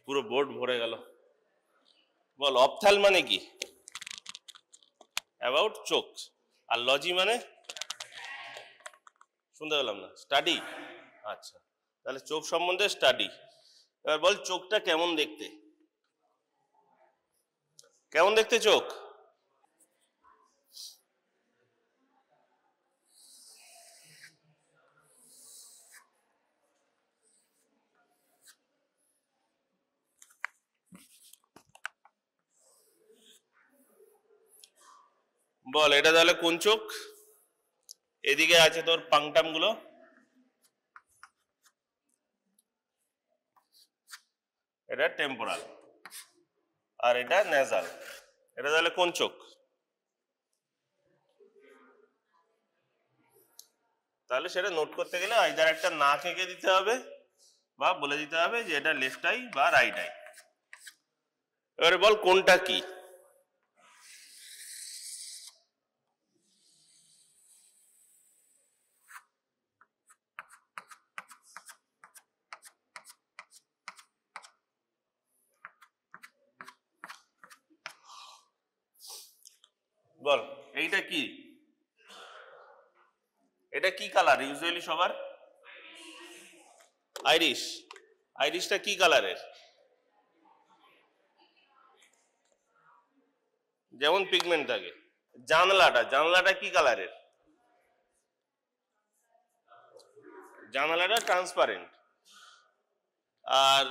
পুরো বোর্ড ভরে গেল। বল অপথ্যাল মানে কি? অ্যাবাউট চোখ। আর লজি মানে? শুনতে পেলাম না। স্টাডি। আচ্ছা, তাহলে চোখ সম্বন্ধে স্টাডি। এবার বল চোখটা কেমন দেখতে? কেমন দেখতে চোখ? বল এটা তাহলে কোন চোখ? এদিকে আছে তোর পাংটাম গুলো, এটা টেম্পোরাল, আর এটা নেজাল। এটা তাহলে কোন চোখ? তাহলে সেটা নোট করতে গেলে আইদার একটা নাক এঁকে দিতে হবে বা বলে দিতে হবে যে এটা লেফট আই বা রাইট আই। এবারে বল কোনটা কি? বল এইটা কি? এটা কি কালার ইউজুয়ালি সবার? আইরিশ। আইরিশটা কি কালারের? যেমন পিগমেন্ট থাকে। জানলাটা কি কালারের? জানালাটা ট্রান্সপারেন্ট। আর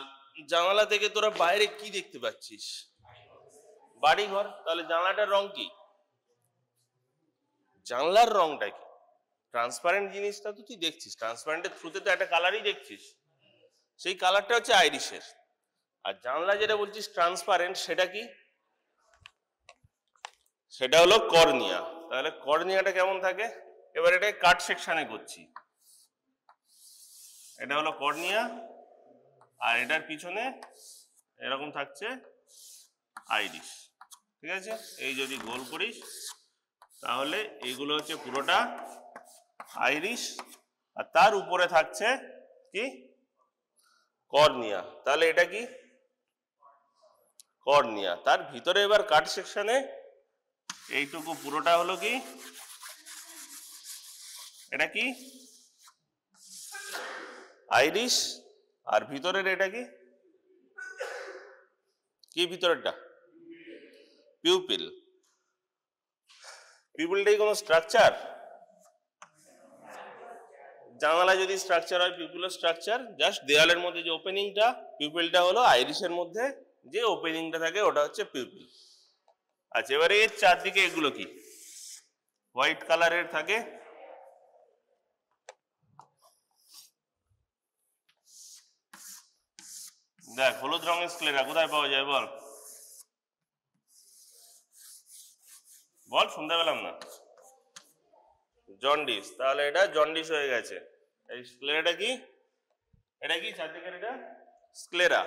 জানালা থেকে তোরা বাইরে কি দেখতে পাচ্ছিস? বাড়ি ঘর। তাহলে জানলাটার রং কি? জানলার রংটা কি? ট্রান্সপারেন্ট জিনিসটা তো তুই দেখছিস, ট্রান্সপারেন্টের থ্রুতে তো একটা কালারই দেখছিস, সেই কালারটা হচ্ছে আইরিশের। আর জানলা যেটা বলছিস ট্রান্সপারেন্ট, সেটা কি? সেটা হলো কর্নিয়া। তাহলে কর্নিয়াটা কেমন থাকে? এবার এটা কাট সেকশনে করছি। এটা হলো কর্নিয়া, আর এটার পিছনে এরকম থাকছে আইরিশ। ঠিক আছে, এই যদি গোল করিস তাহলে এইগুলো হচ্ছে পুরোটা আইরিশ, আর তার উপরে থাকছে কি? কর্নিয়া। তাহলে এটা কি? কর্নিয়া। তার ভিতরে এবার কাট সেকশনে এইটুকু পুরোটা হলো কি? এটা কি? আইরিশ। আর ভিতরের এটা কি? কি ভিতরেরটা? পিউপিল। পিউপিলটাই কোনো স্ট্রাকচার? জানালা যদি স্ট্রাকচার হয়, পিউপিলও স্ট্রাকচার। জাস্ট দেয়ালের মধ্যে যে ওপেনিংটা, পিউপিলটা হলো আইরিশের মধ্যে যে ওপেনিংটা থাকে ওটা হচ্ছে পিউপিল। আচ্ছা, এবারে এর চারদিকে এগুলো কি? হোয়াইট কালারের থাকে। দেখ হলুদ রঙের স্ক্লেরা কোথায় পাওয়া যায় বল? বল, শুনতে পেলাম না। জন্ডিস। তাহলে এটা জন্ডিস হয়ে গেছে। এই স্ক্লেরাটা কি? এটা কি চারদিকের? এটা স্ক্লেরা।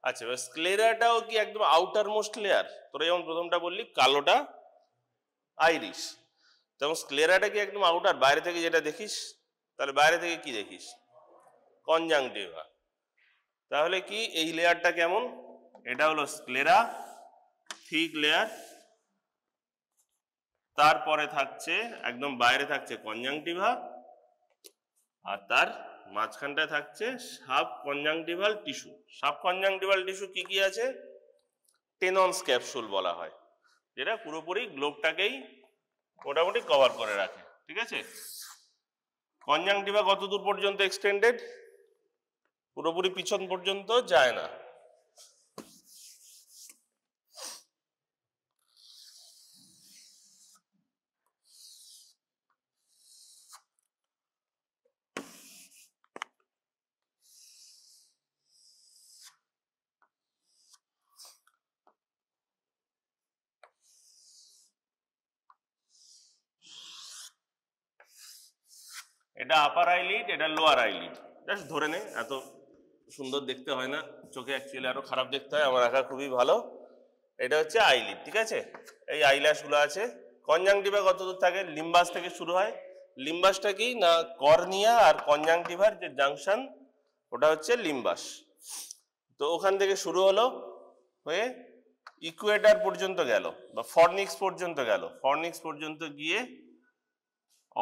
আচ্ছা, এবার স্ক্লেরাটাও কি একদম আউটার মোস্ট লেয়ার? তোরা যেমন প্রথমটা বললি কালোটা আইরিশ, তেমন স্ক্লেরাটা কি একদম আউটার, বাইরে থেকে যেটা দেখিস? তাহলে বাইরে থেকে কি দেখিস? কনজাংটিভা। তাহলে কি এই লেয়ারটা কেমন? এটা হলো স্ক্লেরা, থিক লেয়ার। তারপরে থাকছে একদম বাইরে থাকছে কনজাংটিভা, আর তার মাঝখানটায় থাকছে sub conjunctival tissue. Sub conjunctival tissue কি কি আছে? টেনন্স ক্যাপসুল বলা হয়, যেটা পুরোপুরি গ্লোবটাকেই মোটামুটি কভার করে রাখে। ঠিক আছে, কনজাংটিভা কত দূর পর্যন্ত এক্সটেন্ডেড? পুরোপুরি পিছন পর্যন্ত যায় না। এটা আপার আইলিড, এটা লোয়ার আইলিড। জাস্ট ধরে নে, এত সুন্দর দেখতে হয় না চোখে, অ্যাকচুয়ালি আরো খারাপ দেখতে হয়। আমার আঁকা খুবই ভালো। এটা হচ্ছে আইলিড, ঠিক আছে। এই আইল্যাশ গুলো আছে। কনজাংটিভা কত দূর থাকে? লিম্বাস থেকে শুরু হয়। লিম্বাসটা কি না, কর্নিয়া আর কনজাংটিভার যে জাংশন, ওটা হচ্ছে লিম্বাস। তো ওখান থেকে শুরু হলো, হয়ে ইকুয়েটার পর্যন্ত গেল বা ফর্নিক্স পর্যন্ত গেল। ফর্নিক্স পর্যন্ত গিয়ে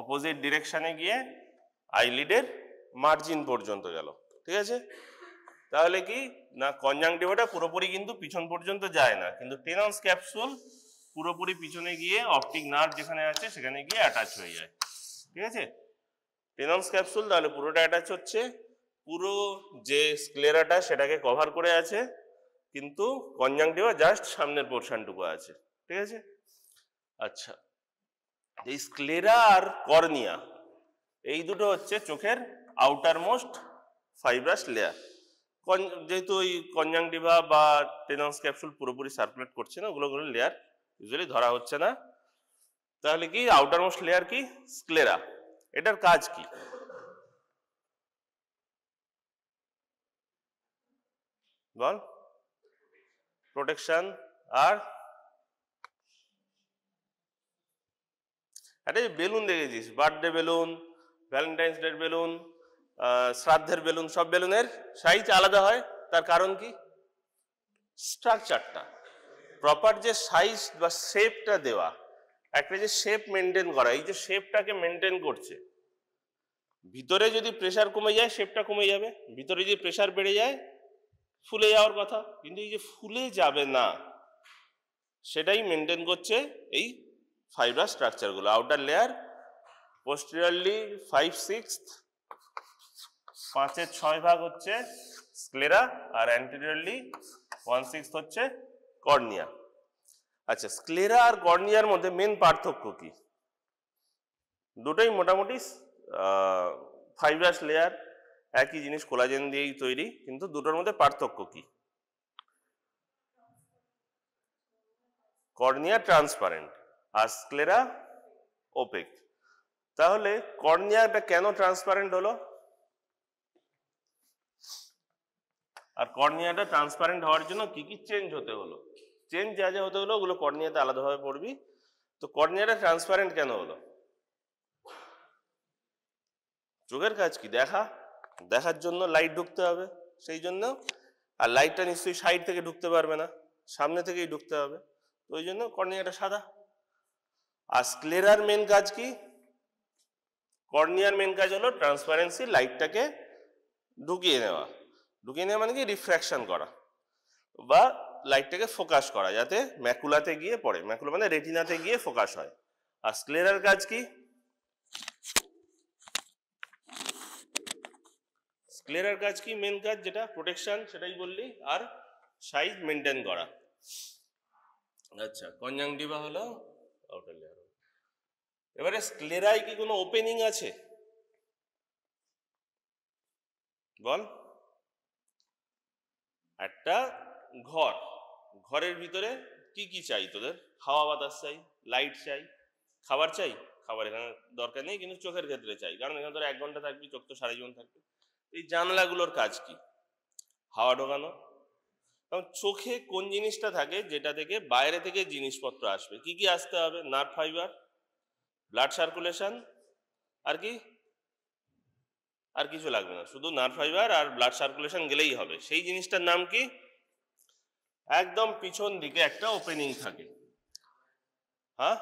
অপোজিট ডিরেকশনে গিয়ে আইলিডের মার্জিন পর্যন্ত গেল, ঠিক আছে। তাহলে কি না, কনজাংটিভাটা পুরোপুরি কিন্তু পিছন পর্যন্ত যায় না, কিন্তু টেনন্স ক্যাপসুল পুরোপুরি পিছনে গিয়ে অপটিক নার্ভ যেখানে আছে সেখানে গিয়ে অ্যাটাচ হয়ে যায়, ঠিক আছে। টেনন্স ক্যাপসুল তাহলে পুরোটা অ্যাটাচ হচ্ছে, পুরো যে স্ক্লেরাটা সেটাকে কভার করে আছে, কিন্তু কনজাংটিভা জাস্ট সামনের পোর্শনটুকু আছে, ঠিক আছে। আচ্ছা, এই স্ক্লেরা আর কর্নিয়া এই দুটো হচ্ছে চোখের আউটার মোস্ট ফাইব্রাস লেয়ার। যেহেতু ওই কনজাংটিভা বা টেনন্স ক্যাপসুল পুরোপুরি সার্কুলেট করছে না, ওগুলো লেয়ার ইউজুয়ালি ধরা হচ্ছে না। তাহলে কি আউটার মোস্ট লেয়ার কি? স্ক্লেরা। এটার কাজ কি? বল। প্রোটেকশন। আর একটা বেলুন দেখেছিস, birthday balloon, Valentine's day balloon, শ্রাদ্ধের বেলুন, সব বেলুনের সাইজ আলাদা হয়। তার কারণ কি? স্ট্রাকচারটা প্রপার, যে সাইজ বা শেপটা দেওয়া, একটা যে শেপ মেনটেন করা, এই যে শেপটাকে মেনটেন করছে। ভিতরে যদি প্রেসার কমে যায় শেপটা কমে যাবে, ভিতরে যদি প্রেসার বেড়ে যায় ফুলে যাওয়ার কথা, কিন্তু এই যে ফুলে যাবে না সেটাই মেনটেন করছে এই ফাইব্রাস স্ট্রাকচারগুলো। আউটার লেয়ার পোস্টেরিয়রলি 5/6, 5/6 ভাগ হচ্ছে স্ক্লেরা, আর অ্যান্টেরিয়রলি 1/6 হচ্ছে কর্নিয়া। আচ্ছা, স্ক্লেরা আর কর্নিয়ার মধ্যে মেন পার্থক্য কি? দুটোই মোটামুটি ফাইব্রাস লেয়ার, একই জিনিস, কোলাজেন দিয়েই তৈরি, কিন্তু দুটোর মধ্যে পার্থক্য কি? কর্নিয়া ট্রান্সপারেন্ট আর স্ক্লেরা ওপেক। তাহলে কর্নিয়াটা কেন ট্রান্সপারেন্ট হলো? আর কর্নিয়াটা ট্রান্সপারেন্ট হওয়ার জন্য কি কি চেঞ্জ হতে হলো? চেঞ্জ যা যা হতে হলো ওগুলো কর্নিয়াতে আলাদাভাবে পড়বি। তো কর্নিয়াটা ট্রান্সপারেন্ট কেন হলো? চোখের কাজ কি? দেখা, দেখার জন্য লাইট ঢুকতে হবে, সেই জন্য। আর লাইটটা নিশ্চয়ই সাইড থেকে ঢুকতে পারবে না, সামনে থেকেই ঢুকতে হবে, তো ওই জন্য কর্নিয়াটা সাদা। আর স্ক্লেরার মেন কাজ কি? কর্নিয়ার মেন কাজ হলো ট্রান্সপারেন্সি, লাইটটাকে ঢুকিয়ে নেওয়া। ঢুকিয়ে নেওয়া মানে কি? রিফ্র্যাকশন করা বা লাইটটাকে ফোকাস করা, যাতে ম্যাকুলাতে গিয়ে পড়ে, ম্যাকুলা মানে রেটিনাতে গিয়ে ফোকাস হয়। আর স্ক্লেরার কাজ কি? স্ক্লেরার কাজ কি? মেন কাজ যেটা প্রোটেকশন, সেটাই বললি, আর সাইজ মেনটেন করা। আচ্ছা, কনজাংটিভা হলো আউটার লেয়ার। এবারে স্ক্লেরায় কি কোনো ওপেনিং আছে? বল। একটা ঘর, ঘরের ভিতরে কি কি চাই তোদের? হাওয়া বাতাস চাই, লাইট চাই, খাবার চাই। খাবার এখানে দরকার নেই, কিন্তু চোখের ক্ষেত্রে চাই, কারণ এখানে তোর 1 ঘন্টা থাকবি, চোখ তো সারা জীবন থাকবে। এই জানলাগুলোর কাজ কি? হাওয়া ঢোকানো। কারণ চোখে কোন জিনিসটা থাকে যেটা থেকে বাইরে থেকে জিনিসপত্র আসবে? কি কি আসতে হবে? নার্ভ ফাইবার, ব্লাড সার্কুলেশন, আর কি? আর কিছু লাগবে না, শুধু নার্ভ ফাইবার আর ব্লাড সার্কুলেশন গেলেই হবে। সেই জিনিসটার নাম কি? একদম পিছন দিকে একটা ওপেনিং থাকে, হ্যাঁ,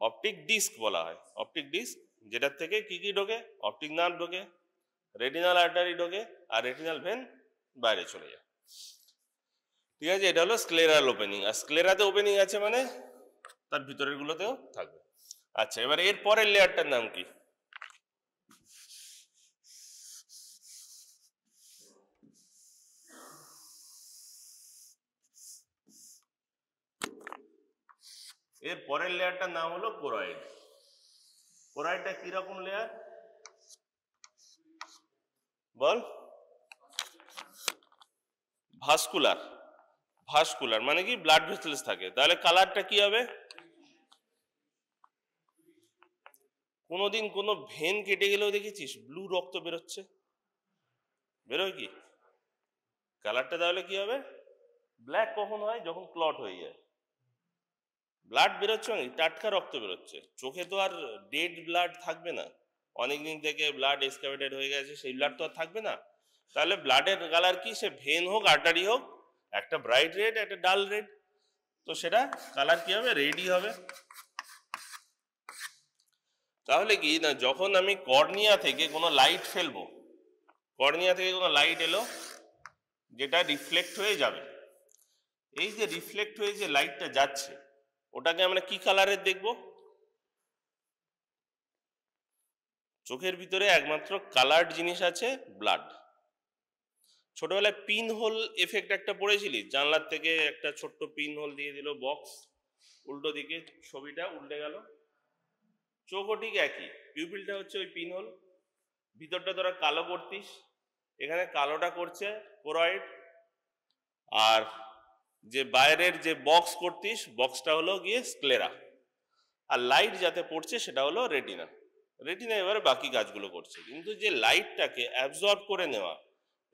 অপটিক ডিস্ক বলা হয়। অপটিক ডিস্ক, যেটার থেকে কি কি ঢোকে? অপটিক নার্ভ ঢোকে, রেটিনাল আর্টারি ঢোকে, আর রেটিনাল ভেন বাইরে চলে যায়, ঠিক আছে। এটা হলো স্ক্লেরাল ওপেনিং। আর স্ক্লেরাতে ওপেনিং আছে মানে তার ভিতরের গুলোতেও থাকবে। আচ্ছা, এবার এর পরের লেয়ারটার নাম কি? এর পরের লেয়ারটার নাম হলো কোরয়েড। কোরয়েডটা কি রকম লেয়ার? বল। ভাস্কুলার। ভাস্কুলার মানে কি? ব্লাড ভেসেলস থাকে। তাহলে কালারটা কি হবে? কোনোদিন কোনো ভেন কেটে গেলেও দেখেছিস ব্লু রক্ত বেরোচ্ছে? বেরোয় কি? কালারটা তাহলে কি হবে? ব্ল্যাক কখন হয়? যখন ক্লট হয়ে যায়, ব্লাড বেরোচ্ছে, মানে টাটকা রক্ত বেরোচ্ছে। চোখে তো আর ডেড ব্লাড থাকবে না, অনেকদিন থেকে ব্লাড এক্সকাভেটেড হয়ে গেছে, সেই ব্লাড তো আর থাকবে না। তাহলে ব্লাডের কালার কি? সে ভেন হোক আর্টারি হোক, একটা ব্রাইট রেড একটা ডাল রেড, তো সেটা কালার কি হবে? রেডই হবে। তাহলে কি না, যখন আমি কর্নিয়া থেকে কোনো লাইট ফেলবো, কর্নিয়া থেকে কোনো লাইট এলো যেটা রিফ্লেক্ট হয়ে যাবে, এই যে রিফ্লেক্ট হয়ে যে লাইটটা যাচ্ছে ওটাকে আমরা কি কালারের দেখব? চোখের ভিতরে একমাত্র কালার্ড জিনিস আছে ব্লাড। ছোটবেলায় পিন হোল এফেক্ট একটা পড়েছিলি, জানলার থেকে একটা ছোট্ট পিন হোল দিয়ে দিল বক্স, উল্টো দিকে ছবিটা উল্টে গেল, চোখও ঠিক একই, পিউপিলটা হচ্ছে ওই পিন হোল, ভিতরটা তোরা কালো করতিস, এখানে কালোটা করছে কোরয়েড, আর যে বাইরের যে বক্স করতিস বক্সটা হলো গিয়ে স্ক্লেরা, আর লাইট যাতে পড়ছে সেটা হলো রেটিনা। রেটিনা এবারে বাকি কাজগুলো করছে, কিন্তু যে লাইটটাকে অ্যাবজর্ব করে নেওয়া,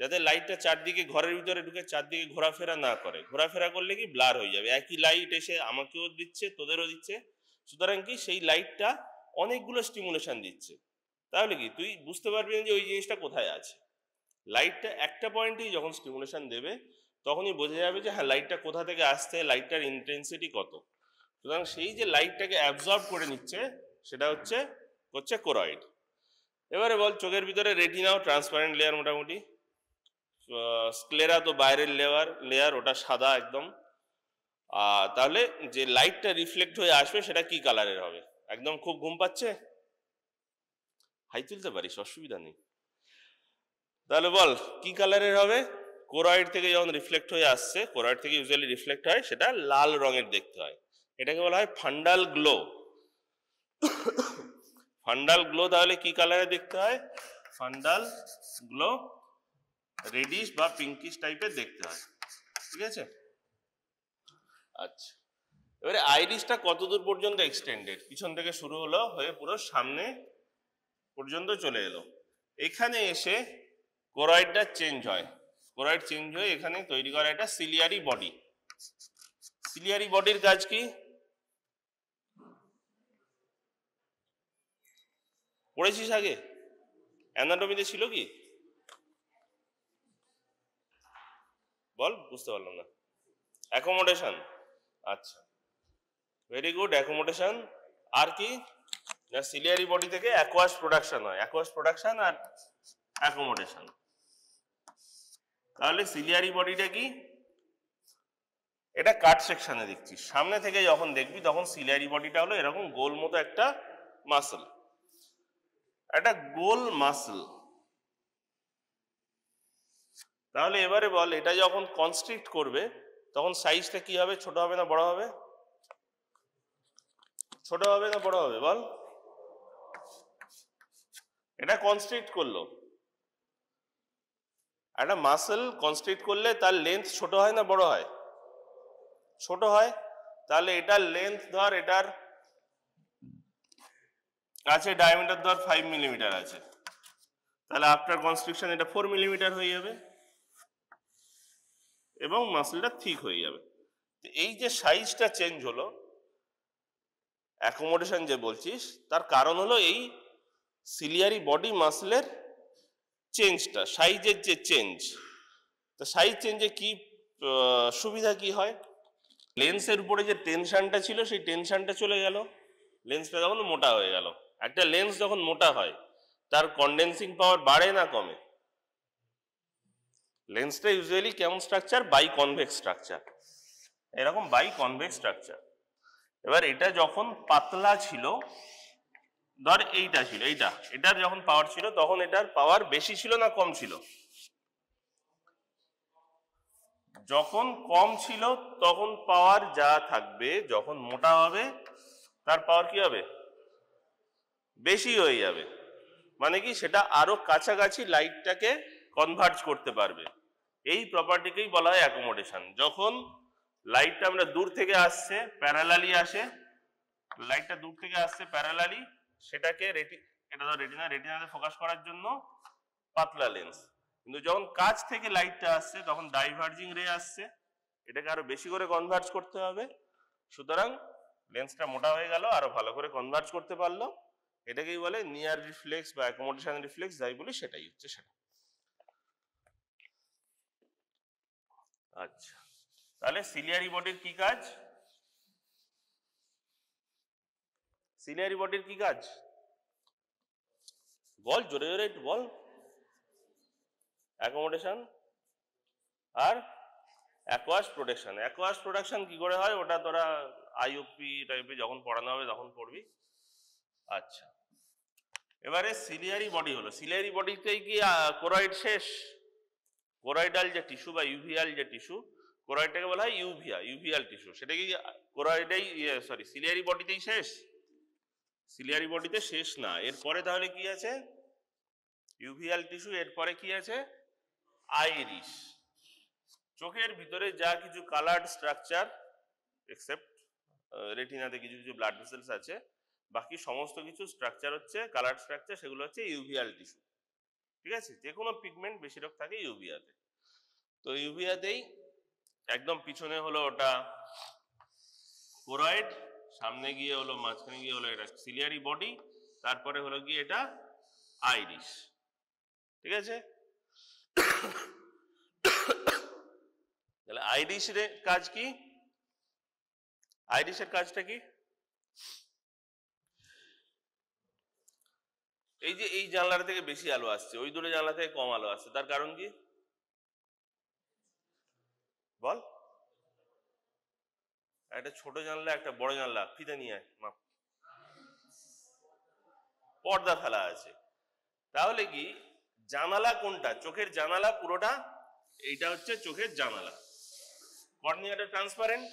যাতে লাইটটা চারদিকে ঘরের ভিতরে ঢুকে চারদিকে ঘোরাফেরা না করে, ঘোরাফেরা করলে কি ব্লার হয়ে যাবে, একই লাইট এসে আমাকেও দিচ্ছে তোদেরও দিচ্ছে, সুতরাং কি সেই লাইটটা অনেকগুলো স্টিমুলেশন দিচ্ছে। তাহলে কি তুই বুঝতে পারবি না যে ওই জিনিসটা কোথায় আছে। লাইটটা একটা পয়েন্টেই যখন স্টিমুলেশন দেবে তখনই বোঝা যাবে যে হ্যাঁ লাইটটা কোথা থেকে আসছে, লাইটটার ইন্টেন্সিটি কত। সুতরাং সেই যে লাইটটাকে অ্যাবজর্ব করে নিচ্ছে সেটা হচ্ছে কোরয়েড। এবারে বল, চোখের ভিতরে রেটিনাও ট্রান্সপারেন্ট লেয়ার মোটামুটি, স্ক্লেরা তো বাইরের লেয়ার ওটা সাদা একদম, তাহলে যে লাইটটা রিফ্লেক্ট হয়ে আসবে সেটা কি কালারের হবে? একদম খুব ঘুম পাচ্ছে, হাই তুলতে পারিস, অসুবিধা নেই। তাহলে বল কি কালারের হবে? কোরয়েড থেকে যখন রিফ্লেক্ট হয়ে আসছে, কোরয়েড থেকে ইউজুয়ালি রিফ্লেক্ট হয়, সেটা লাল রঙের দেখতে হয়, এটাকে বলা হয় ফান্ডাল গ্লো। ফান্ডাল গ্লো তাহলে কি কালারে দেখতে হয়? ফান্ডাল গ্লো রেডিশ বা পিঙ্কিশ টাইপের দেখতে হয়, ঠিক আছে? আচ্ছা, এবারে আইরিসটা কতদূর পর্যন্ত এক্সটেন্ডেড? পিছন থেকে শুরু হলো হয়ে পুরো সামনে পর্যন্ত চলে এলো, এখানে এসে কোরয়েডটা চেঞ্জ হয়, কোরয়েড চেঞ্জ হয়ে এখানে তৈরি করা একটা সিলিয়ারি বডি। সিলিয়ারি বডির কাজ কি? পড়েছিস আগে? অ্যানাটমিতে ছিল কি? বল, বুঝতে পারলাম না। অ্যাকোমোডেশন, আচ্ছা ভেরি গুড, অ্যাকোমোডেশন। আর কি? না, সিলিয়ারি বডি থেকে অ্যাকোয়াস প্রোডাকশন হয়, অ্যাকোয়াস প্রোডাকশন আর অ্যাকোমোডেশন। তাহলে সিলিয়ারি বডিটা কি? এটা কাট সেকশনে দেখছিস, সামনে থেকে যখন দেখবি তখন সিলিয়ারি বডিটা হলো এরকম গোল মতো একটা মাসল, একটা গোল মাসল। তাহলে এবারে বল, এটা যখন কনস্ট্রিক্ট করবে তখন সাইজটা কি হবে? ছোট হবে না বড় হবে? ছোট হবে না বড় হবে বল? এটা কনস্ট্রিক্ট করলো, একটা মাসল কনস্ট্রিক্ট করলে তার লেন্থ ছোট হয় না বড় হয়? ছোট হয়। তাহলে এটার লেন্থ ধর, এটার আছে ডায়ামিটার ধর 5 মিলিমিটার আছে, তাহলে আফটার কনস্ট্রিকশন এটা 4 মিলিমিটার হয়ে যাবে এবং মাসলটা থিক হয়ে যাবে। এই যে সাইজটা চেঞ্জ হলো, অ্যাকোমোডেশন যে বলছিস, তার কারণ হলো এই সিলিয়ারি বডি মাসলের চেঞ্জটা, সাইজের যে চেঞ্জ। তো সাইজ চেঞ্জে কি সুবিধা কি হয়? লেন্সের উপরে যে টেনশনটা ছিল সেই টেনশনটা চলে গেল, লেন্সটা যখন মোটা হয়ে গেল। একটা লেন্স যখন মোটা হয় তার কন্ডেন্সিং পাওয়ার বাড়ে না কমে? লেন্সটা ইউজুয়ালি কেমন স্ট্রাকচার? বাই কনভেক্স স্ট্রাকচার, এরকম বাই কনভেক্স স্ট্রাকচার। এবার এটা যখন পাতলা ছিল, ধর এইটা ছিল, এটার যখন পাওয়ার ছিল তখন এটার পাওয়ার বেশি ছিল না কম ছিল? যখন কম ছিল তখন পাওয়ার যা থাকবে, যখন মোটা হবে তার পাওয়ার কি হবে? বেশি হয়ে যাবে। মানে কি, সেটা আরো কাছাকাছি লাইটটাকে কনভার্জ করতে পারবে। এই প্রপার্টিকেই বলা হয় অ্যাকোমোডেশন। যখন লাইটটা আমরা দূর থেকে আসছে প্যারালালি আসে, লাইটটা দূর থেকে আসছে প্যারালালি, সেটাকে এটা ধর রেটিনাতে ফোকাস করার জন্য পাতলা লেন্স, কিন্তু যখন কাছ থেকে লাইটটা আসছে তখন ডাইভার্জিং রে আসছে, এটাকে আরো বেশি করে কনভার্জ করতে হবে। সুতরাং লেন্সটা মোটা হয়ে গেল, আরো ভালো করে কনভার্জ করতে পারলো। এটাকেই বলে নিয়ার রিফ্লেক্স বা অ্যাকোমোডেশন রিফ্লেক্স, যাই বলি সেটাই হচ্ছে সেটা। আচ্ছা, তাহলে সিলিয়ারি বডির কি কাজ? সিলিয়ারি বডির কি কাজ বল, জোরে জোরে একটু বল। অ্যাকোমোডেশন আর অ্যাকোয়াস প্রোটেকশন। অ্যাকোয়াস প্রোটেকশন কি করে হয় ওটা তোরা আইইউপি টাইপে যখন পড়ানো হবে তখন পড়বি। আচ্ছা, এবারে সিলিয়ারি বডি হলো, সিলিয়ারি বডিতেই কি কোরয়েড শেষ? কোরয়েডাল যে টিস্যু বা ইউভিয়াল যে টিস্যু, কোরয়েডটাকে বলা হয় ইউভিয়াল টিস্যু, সেটা কি কোরয়েডেই সরি সিলিয়ারি বডিতেই শেষ? সিলিয়ারি বডিতে শেষ না, এরপরে তাহলে কি আছে? ইউভিয়াল টিস্যু, এরপরে কি আছে? আইরিশ। চোখের ভিতরে যা কিছু কালার্ড স্ট্রাকচার এক্সেপ্ট রেটিনাতে কিছু কিছু ব্লাড ভেসেলস আছে, বাকি সমস্ত কিছু স্ট্রাকচার হচ্ছে কালার্ড স্ট্রাকচার, সেগুলো হচ্ছে ইউভিয়াল টিস্যু। ঠিক আছে, যে কোনো পিগমেন্ট বেশিরভাগ থাকে ইউভিয়াতে। তো ইউভিয়াতেই একদম পিছনে হলো ওটা কোরয়েড, সামনে গিয়ে হলো, মাঝখানে গিয়ে হলো এটা সিলিয়ারি বডি, তারপরে হলো গিয়ে এটা আইরিশ। ঠিক আছে, তাহলে আইরিশের কাজ কি? আইরিশের কাজটা কি? এই যে এই জানলাটা থেকে বেশি আলো আসছে, ওই দুটো জানলা থেকে কম আলো আসছে, তার কারণ কি বল? একটা ছোট জানলা একটা বড় জানলা, ফিতে নিয়ে আয় মাপ, পর্দা ফেলা আছে। তাহলে কি জানালা কোনটা? চোখের জানালা পুরোটা, এইটা হচ্ছে চোখের জানালা। কর্নিয়াটা ট্রান্সপারেন্ট,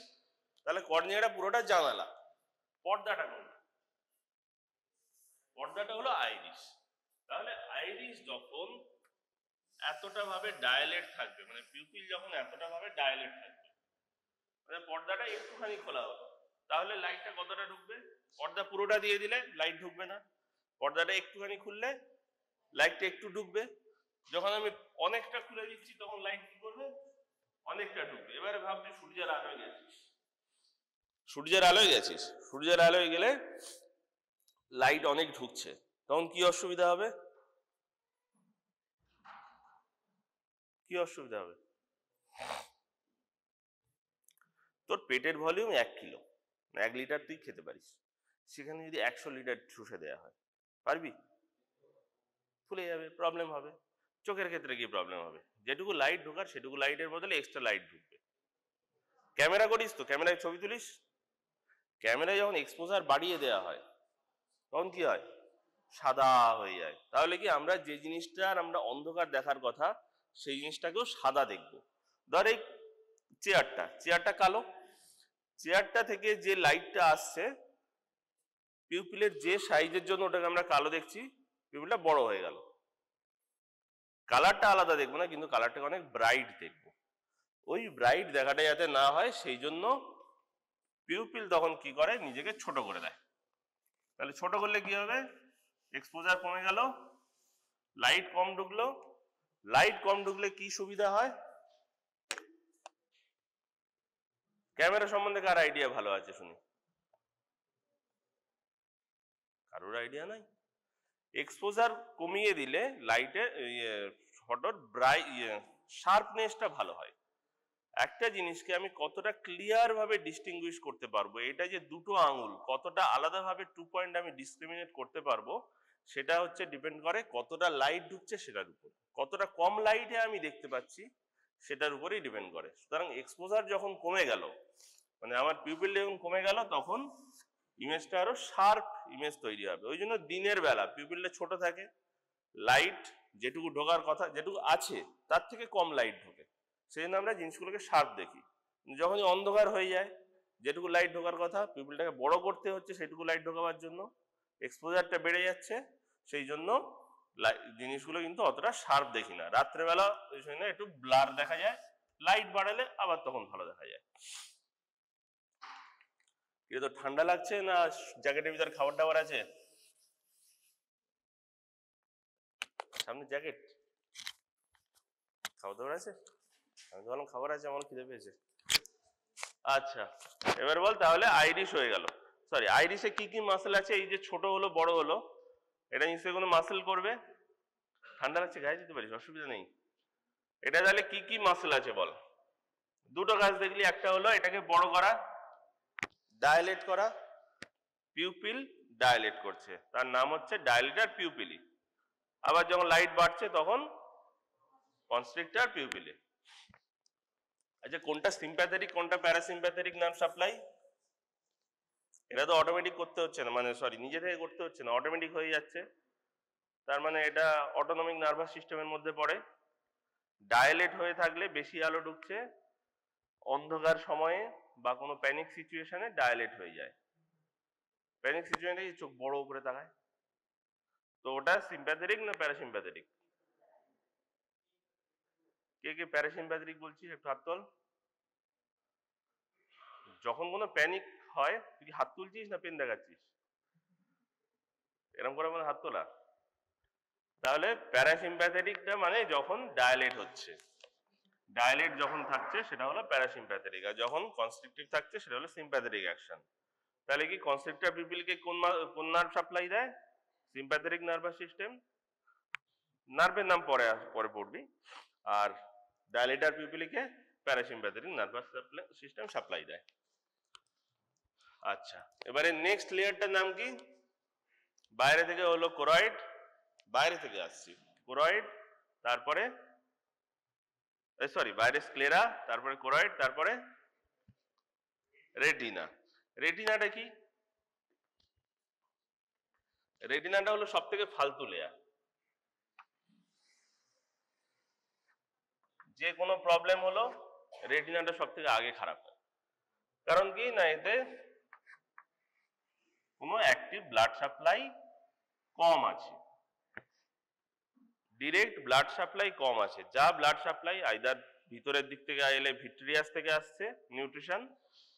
তাহলে কর্নিয়াটা পুরোটা জানালা। পর্দাটা কোনটা? পর্দাটা হলো আইরিশ। তাহলে আইরিশ যখন এতটা ভাবে ডায়ালেট থাকবে, মানে পিউপিল যখন এতটা ভাবে ডায়ালেট থাকবে, মানে পর্দাটা একটুখানি খোলা হবে, তাহলে লাইটটা কতটা ঢুকবে? পর্দা পুরোটা দিয়ে দিলে লাইট ঢুকবে না, পর্দাটা একটুখানি খুললে লাইটটা একটু ঢুকবে। যখন আমি অনেকটা খুলে দিচ্ছি তখন লাইট কি করবে? অনেকটা ঢুকবে। এবারে ভাবছি সূর্যের আলোয় গেছিস, সূর্যের আলোয় গেছিস, সূর্যের আলোয় গেলে লাইট অনেক ঢুকছে, তখন কি অসুবিধা হবে? কি অসুবিধা হবে? তোর পেটের ভলিউম 1 কিলো, 1 লিটার তুই খেতে পারিস, সেখানে যদি 100 লিটার শুষে দেওয়া হয়, পারবি? ফুলে যাবে, প্রবলেম হবে। চোখের ক্ষেত্রে কি প্রবলেম হবে? যেটুকু লাইট ঢোকার সেটুকু লাইটের বদলে এক্সট্রা লাইট ঢুকবে। ক্যামেরা করিস তো, ক্যামেরায় ছবি তুলিস, ক্যামেরায় যখন এক্সপোজার বাড়িয়ে দেওয়া হয় তখন কি হয়? সাদা হয়ে যায়। তাহলে কি আমরা যে জিনিসটার আমরা অন্ধকার দেখার কথা সেই জিনিসটাকেও সাদা দেখব। ধর এই চেয়ারটা কালো, চেয়ারটা থেকে যে লাইটটা আসছে পিউপিলের যে সাইজের জন্য ওটাকে আমরা কালো দেখছি, পিউপিলটা বড় হয়ে গেল, কালারটা আলাদা দেখবো না, কিন্তু কালারটাকে অনেক ব্রাইট দেখবো। ওই ব্রাইট দেখাটা যাতে না হয় সেই জন্য পিউপিল তখন কি করে? নিজেকে ছোট করে দেয়। তাহলে ছোট করলে কি হবে? এক্সপোজার কমে গেল, লাইট কম ঢুকলো। লাইট কম ঢুকলে কি সুবিধা হয়? ক্যামেরা সম্বন্ধে কার আইডিয়া ভালো আছে শুনি? কারোর আইডিয়া নাই। এক্সপোজার কমিয়ে দিলে লাইটের ফটোর শার্পনেসটা ভালো হয়। একটা জিনিসকে আমি কতটা ক্লিয়ার ভাবে ডিস্টিংগুইশ করতে পারবো, এটা যে দুটো আঙুল কতটা আলাদাভাবে 2 পয়েন্ট আমি ডিসক্রিমিনেট করতে পারবো, সেটা হচ্ছে ডিপেন্ড করে কতটা লাইট ঢুকছে সেটার উপর, কতটা কম লাইটে আমি দেখতে পাচ্ছি সেটার উপরেই ডিপেন্ড করে। সুতরাং এক্সপোজার যখন কমে গেল, মানে আমার পিউপিল যখন কমে গেল, তখন ইমেজটা আরো শার্প ইমেজ তৈরি হবে। ওই জন্য দিনের বেলা পিউপিলটা ছোট থাকে, লাইট যেটুকু ঢোকার কথা, যেটুকু আছে তার থেকে কম লাইট ঢোকে, সেই জন্য আমরা জিনিসগুলোকে শার্প দেখি। যখনই অন্ধকার হয়ে যায়, যেটুকু লাইট ঢোকার কথা পিউপিলটাকে বড় করতে হচ্ছে সেটুকু লাইট ঢোকাবার জন্য, এক্সপোজারটা বেড়ে যাচ্ছে, সেই জন্য জিনিসগুলো কিন্তু অতটা শার্প দেখি না। রাত্রেবেলা ওই জন্য একটু ব্লার দেখা যায়, লাইট বাড়ালে আবার তখন ভালো দেখা যায়। এটা তো ঠান্ডা লাগছে না জ্যাকেটের ভিতরে খাবার দাবার আছে? সামনে জ্যাকেট, খাওয়া দাওয়া আছে? আমি বললাম খাবার আছে, আমার খিদে পেয়েছে। আচ্ছা, এবার বল তাহলে আইরিশ হয়ে গেল। সরি, আইরিশে কি কি মাসেল আছে? এই যে ছোট হলো বড় হলো, এটা নিশ্চয়ই কোনো মাসেল করবে। ঠান্ডা লাগছে, গায়ে যেতে পারিস, অসুবিধা নেই। এটা তাহলে কি কি মাসেল আছে বল? দুটো কাজ দেখলি, একটা হলো এটাকে বড় করা, ডায়ালেট করা, পিউপিল ডায়ালেট করছে, তার নাম হচ্ছে ডায়ালেটার পিউপিলি। আবার যখন লাইট বাড়ছে তখন কনস্ট্রিক্টর পিউপিলি। আচ্ছা, কোনটা সিম্প্যাথেটিক কোনটা প্যারাসিম্প্যাথেটিক নার্ভ সাপ্লাই? এটা তো অটোমেটিক করতে হচ্ছে না, মানে সরি নিজে থেকে করতে হচ্ছে না, অটোমেটিক হয়ে যাচ্ছে। তার মানে এটা অটোনমিক নার্ভাস সিস্টেমের মধ্যে পড়ে। ডায়ালেট হয়ে থাকলে বেশি আলো ঢুকছে, অন্ধকার সময়ে বা কোনো প্যানিক সিচুয়েশনে ডায়ালেট হয়ে যায়। প্যানিক সিচুয়েশনে চোখ বড় করে তাকায়, তো ওটা সিম্প্যাথেটিক না প্যারাসিম্প্যাথেটিক? কে কে প্যারাসিম্প্যাথেটিক বলছিস, একটু হাত তোল। যখন কোনো প্যানিক হয় তুই কি হাত তুলছিস না পেন দেখাচ্ছিস? এরকম করে মানে হাত তোলা। তাহলে প্যারাসিম্প্যাথেটিকটা মানে যখন ডায়ালেট হচ্ছে, ডায়ালেট যখন থাকছে সেটা হলো প্যারাসিম্প্যাথেটিক, আর যখন কনস্ট্রিক্টিভ থাকছে সেটা হলো সিম্প্যাথেটিক অ্যাকশন। তাহলে কি কনস্ট্রিক্টর পিপলকে কোন নার্ভ সাপ্লাই দেয়? Sympathetic nervous system. নার্ভের নাম পরে পড়বি। আর ডায়ালেটার পিপলকে প্যারাসিম্প্যাথেটিক নার্ভাস সিস্টেম সাপ্লাই দেয়। আচ্ছা, এবারে নেক্সট লেয়ারটার নাম কি? বাইরে থেকে হলো কোরয়েড, বাইরে থেকে আসছি কোরয়েড, তারপরে সরি বাইরে স্ক্লেরা, তারপরে কোরয়েড, তারপরে রেটিনা। রেটিনাটা কি? রেটিনাটা হলো সব থেকে ফালতু লেয়ার। যে কোনো প্রবলেম হলো রেটিনাটা সব থেকে আগে খারাপ হয়। কারণ কি না, এতে কোনো অ্যাক্টিভ ব্লাড সাপ্লাই কম আছে, ডিরেক্ট ব্লাড সাপ্লাই কম আছে। যা ব্লাড সাপ্লাই আইদার ভিতরের দিক থেকে এলে ভিট্রিয়াস থেকে আসছে নিউট্রিশন,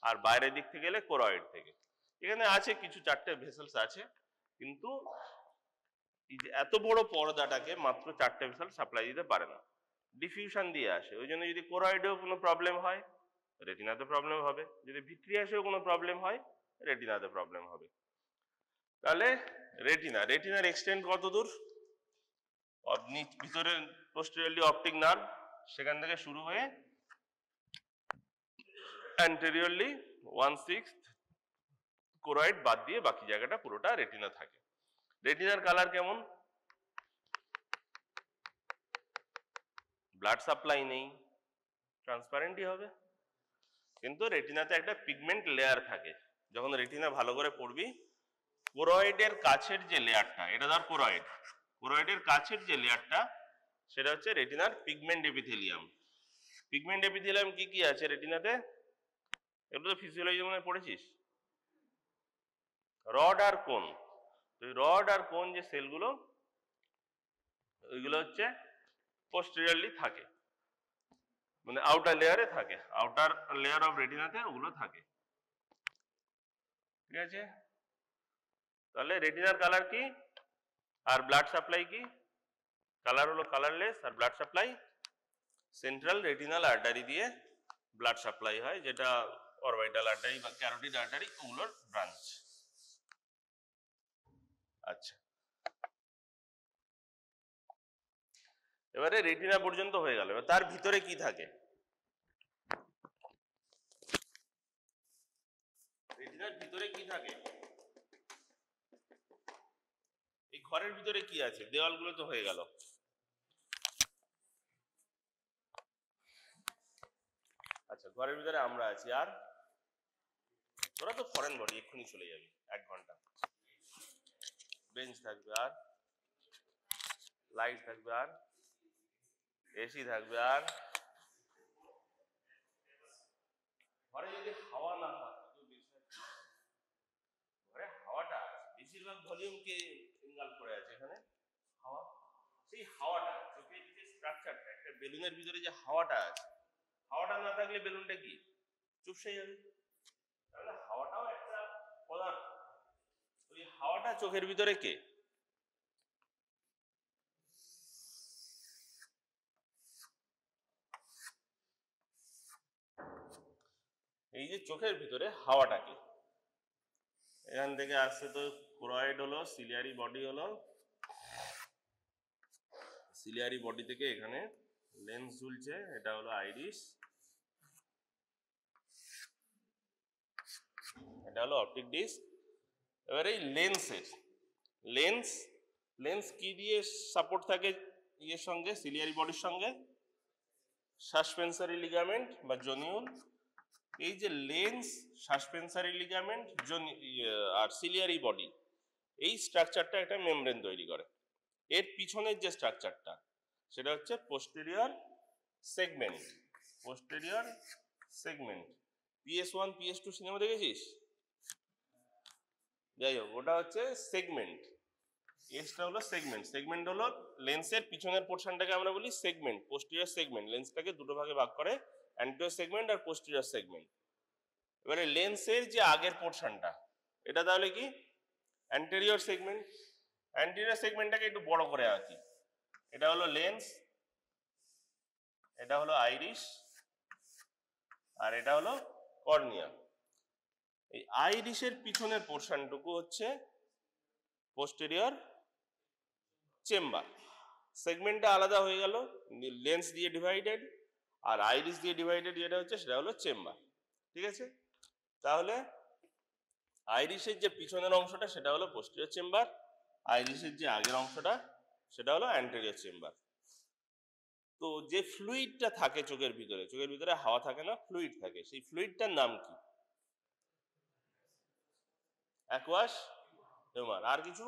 আর বাইরের দিক থেকে এলে কোরয়েড থেকে। এখানে আছে কিছু চারটে ভেসেলস আছে, কিন্তু এত বড় পর্দাটাকে মাত্র চারটে ভেসেল সাপ্লাই দিতে পারে না, ডিফিউশন দিয়ে আসে। ওই জন্য যদি কোরয়েডেও কোনো প্রবলেম হয় রেটিনাতে প্রবলেম হবে, যদি ভিট্রিয়াসেও কোনো প্রবলেম হয় রেটিনাতে প্রবলেম হবে। তাহলে রেটিনার এক্সটেন্ট কত দূর? ভিতরে পোস্টেরিয়রলি অপটিক নার্ভ, সেখান থেকে শুরু হয়ে অ্যান্টেরিয়রলি 1/6 কোরয়েড বাদ দিয়ে বাকি জায়গাটা পুরোটা রেটিনা থাকে। রেটিনার কালার কেমন? ব্লাড সাপ্লাই নেই, ট্রান্সপারেন্টই হবে। কিন্তু রেটিনাতে একটা পিগমেন্ট লেয়ার থাকে। যখন রেটিনা ভালো করে পড়বি, কোরয়েডের কাছের যে লেয়ারটা, এটা ধর কোরয়েড, কোরয়েডের কাছের যে লেয়ারটা সেটা হচ্ছে রেটিনার পিগমেন্ট এপিথেলিয়াম। পিগমেন্ট এপিথেলিয়াম কি কি আছে রেটিনাতে? এগুলো তো ফিজিওলজি মনে পড়েছিস, রড আর কোন। রড আর কোন যে সেলগুলো, ওইগুলো হচ্ছে পোস্টেরিয়রলি থাকে, মানে আউটার লেয়ারে থাকে, আউটার লেয়ার অফ রেটিনাতে ওগুলো থাকে। ঠিক আছে, তাহলে রেটিনার কালার কি আর ব্লাড সাপ্লাই কি? কালার হলো কালারলেস, আর blood supply central retinal artery দিয়ে ব্লাড সাপ্লাই হয়, যেটা অরবিটাল আর্টারি বা ক্যারোটিড আর্টারি ওগুলোর ব্রাঞ্চ। আচ্ছা, এবারে রেটিনা পর্যন্ত হয়ে গেল, এবার তার ভিতরে কি থাকে? রেটিনার ভিতরে কি থাকে? এই ঘরের ভিতরে কি আছে? দেওয়ালগুলো তো হয়ে গেল। আচ্ছা, ঘরের ভিতরে আমরা আছি, আর তোরা তো ফরেন বডি, এক্ষুনি চলে যাবি 1 ঘন্টা। বেঞ্চ থাকবে, আর লাইট থাকবে, আর এসি থাকবে, আর ঘরে যদি হাওয়া না হয়, ঘরে হাওয়াটা বেশিরভাগ ভলিউম কে ইনগাল্ফ করে আছে এখানে? হাওয়া। সেই হাওয়াটা, চোখের যে স্ট্রাকচারটা, একটা বেলুনের ভিতরে যে হাওয়াটা আছে, হাওয়াটা না থাকলে বেলুনটা কি চুপসে যাবে। তাহলে হাওয়াটাও একটা পদার্থ। ওই হাওয়াটা চোখের ভিতরে কে? এই যে চোখের ভিতরে হাওয়াটাকে এখান থেকে আসছে, তো ক্রয়েড হলো, সিলিয়ারি বডি হলো, সিলিয়ারি বডি থেকে এখানে লেন্স ঝুলছে, এটা হলো আইরিস, এটা হলো অপটিক ডিস্ক। এবার এই লেন্সের লেন্স লেন্স কি দিয়ে সাপোর্ট থাকে ইয়ের সঙ্গে, সিলিয়ারি বডির সঙ্গে? সাসপেন্সারি লিগামেন্ট বা জনিউল। এই যে লেন্স, সাসপেন্সারি লিগামেন্ট, আর সিলিয়ারি বডি, এই স্ট্রাকচারটা একটা মেমব্রেন তৈরি করে। এর পিছনের যে স্ট্রাকচারটা সেটা হচ্ছে posterior segment. Posterior segment, PS1 PS2 cinema দেখেছিস? যাই হোক, ওটা হচ্ছে সেগমেন্ট। এসটা হলো সেগমেন্ট। সেগমেন্ট হলো লেন্সের পিছনের পোর্শনটাকে আমরা বলি সেগমেন্ট, পোস্টেরিয়র সেগমেন্ট। লেন্সটাকে দুটো ভাগে ভাগ করে, অ্যান্টেরিয়র সেগমেন্ট আর পোস্টেরিয়র সেগমেন্ট। এবারে লেন্সের যে আগের পোর্শনটা, এটা তাহলে কি? Anterior segment. অ্যান্টেরিয়র সেগমেন্টটাকে একটু বড় করে আঁকি। এটা হলো লেন্স, এটা হলো আইরিস, আর এটা হলো কর্নিয়া। এই আইরিসের পিছনের পোর্শনটুকু হচ্ছে পোস্টেরিয়র চেম্বার। সেগমেন্টটা আলাদা হয়ে গেল, লেন্স দিয়ে ডিভাইডেড আর আইরিস দিয়ে ডিভাইডেড, যেটা হচ্ছে সেটা হলো চেম্বার। ঠিক আছে? তাহলে আইরিসের যে পিছনের অংশটা সেটা হলো পোস্টেরিয়র চেম্বার, আইরিসের যে আগের অংশটা সেটা হলো অ্যান্টেরিয়র চেম্বার। তো যে ফ্লুইডটা থাকে চোখের ভিতরে, চোখের ভিতরে হাওয়া থাকে না, ফ্লুইড থাকে, সেই ফ্লুইডটার নাম কি? Aqueous humour. আর কিছু?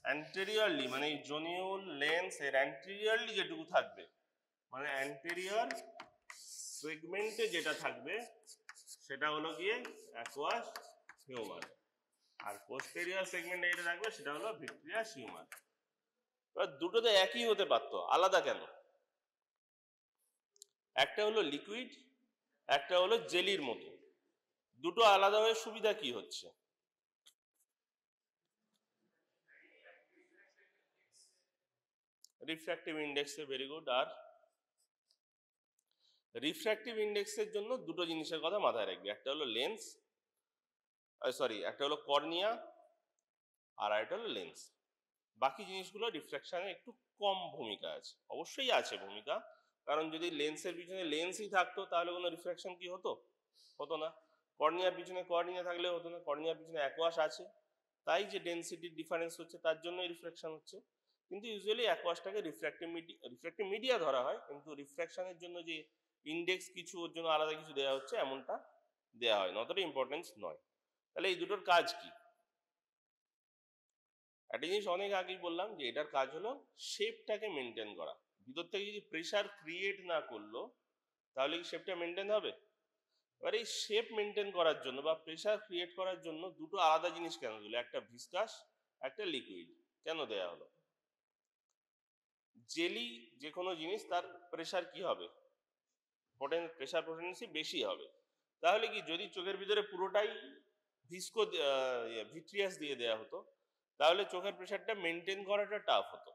অ্যান্টেরিয়রলি, মানে এই জনিউল লেন্স এর অ্যান্টেরিয়রলি যেটুকু থাকবে, মানে অ্যান্টেরিয়র সেগমেন্টে যেটা থাকবে সেটা হলো গিয়ে অ্যাকুয়াস হিউমার, আর পোস্টেরিয়র সেগমেন্টে যেটা থাকবে সেটা হলো ভিট্রিয়াস হিউমার। এবার দুটো তো একই হতে পারতো, আলাদা কেন? একটা হলো লিকুইড, একটা হলো জেলির মতো। দুটো আলাদা হয়ে সুবিধা কি হচ্ছে? রিফ্র্যাক্টিভ ইন্ডেক্সে, ভেরি গুড। আর রিফ্র্যাক্টিভ ইন্ডেক্সের জন্য দুটো জিনিসের কথা মাথায় রাখবি, একটা হলো লেন্স, একটা হলো কর্নিয়া, আর একটা হলো লেন্স। বাকি জিনিসগুলো রিফ্র্যাকশনে একটু কম ভূমিকা আছে, অবশ্যই আছে ভূমিকা, কারণ যদি লেন্সের পিছনে লেন্সই থাকতো তাহলে কোনো রিফ্র্যাকশন কি হতো? হতো না। কর্নিয়ার পিছনে কর্নিয়া থাকলে হতো না, কর্নিয়ার পিছনে অ্যাকুয়াস আছে, তাই যে ডেনসিটির ডিফারেন্স হচ্ছে তার জন্য রিফ্র্যাকশন হচ্ছে। কিন্তু ইউজুয়ালি অ্যাকুয়াসটাকে রিফ্র্যাক্টিভ মিডিয়া ধরা হয়, কিন্তু রিফ্র্যাকশনের জন্য যে ইন্ডেক্স কিছু, ওর জন্য আলাদা কিছু দেওয়া হচ্ছে এমনটা দেওয়া হয় না, অতটা ইম্পর্টেন্স নয়। তাহলে এই দুটোর কাজ কি? একটা জিনিস অনেক আগেই বললাম যে এটার কাজ হলো শেপটাকে মেনটেন করা। ভিতর থেকে যদি প্রেসার ক্রিয়েট না করলো তাহলে কি শেপটা মেনটেন হবে? এবার এই শেপ মেনটেন করার জন্য বা প্রেসার ক্রিয়েট করার জন্য দুটো আলাদা জিনিস কেন দিল? একটা ভিসকাস, একটা লিকুইড। কেন দেয়া হলো? জেলি যে কোনো জিনিস তার প্রেসার কি হবে? প্রেসার পোটেন্সি বেশি হবে। তাহলে কি যদি চোখের ভিতরে পুরোটাই ভিট্রিয়াস দিয়ে দেয়া হতো তাহলে চোখের প্রেসারটা মেনটেন করাটা টাফ হতো,